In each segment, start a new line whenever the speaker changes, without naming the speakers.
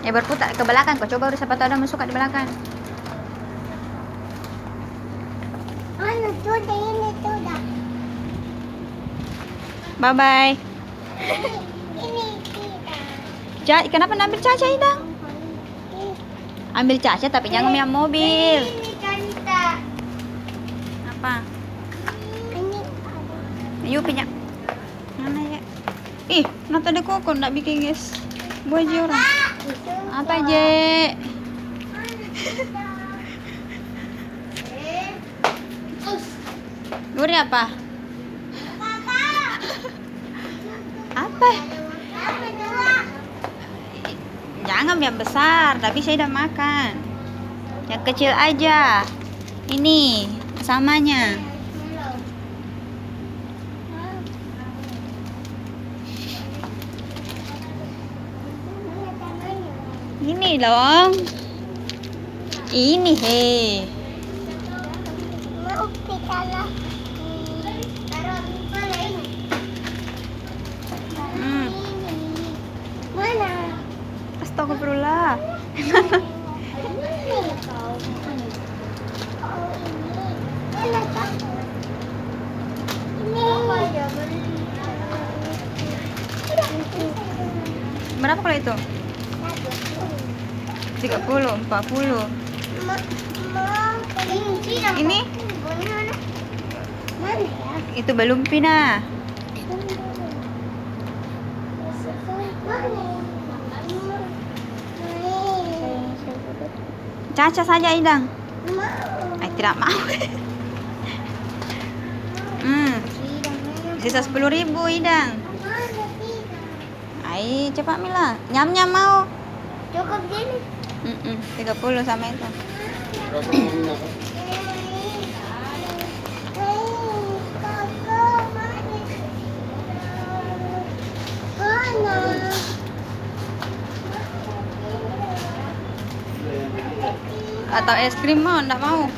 Ya berputar ke belakang. Kau coba udah siapa tahu ada masuk di belakang.
Tuh ini tuh dah.
Bye bye.
Ini kita.
Kenapa ambil Caca Idang? Ambil Caca tapi jangan ambil mobil.
Ini kita.
Apa?
Ini
Ayo pinjam. Mana ya? Ih, nata ada koko ndak bikin guys. Buat aja orang. Apa je? Guri apa? Apa? Jangan yang besar, tapi saya udah makan. Yang kecil aja. Ini samanya. Ini dong. Ini he.
mau kita lah. Taruh boleh ini. Mana?
Astagfirullah. Berapa kalau itu? 30, 40. Ini?
Mana ya?
Itu belum Pina. Caca saja Idang. Tidak mau. Sisa 10.000 Idang. Ai cepat Mila. Nyam-nyam mau.
Cukup gini.
30 sama itu. Atau es krim mau? Enggak mau.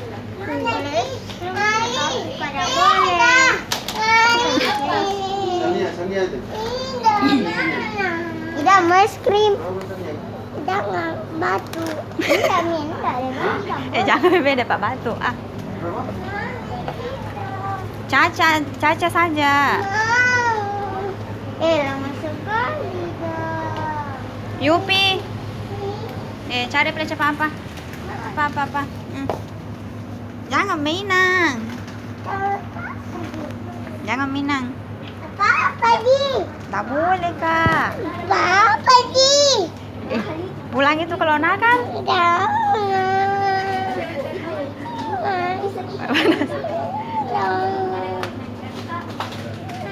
Udah mau es krim. Udah nggak batu. Udah minta.
Jangan beda Pak Batu. Caca saja.
Lama sekali dah.
Yupi. Cari pelece apa? Apa? Jangan minang. Jangan minang.
Apa di?
Tak boleh Kak.
Apa di?
Pulang itu kalau nakal.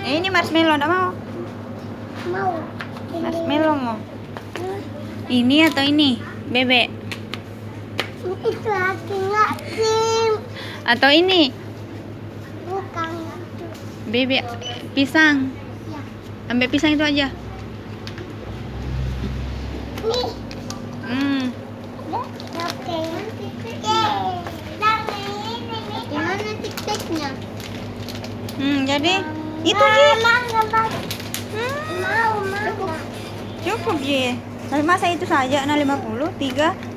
Ini marshmallow enggak mau?
Mau.
Marshmallow mau. Ini atau ini? Bebek.
Itu lagi nggak sim.
Atau ini?
Bukan.
Bebek pisang.
Ya.
Ambil pisang itu aja.
Nih. Oke. Gimana tiketnya?
Jadi itu Ji.
Mau.
Cukup Ji. Tapi masa itu saja 50, 3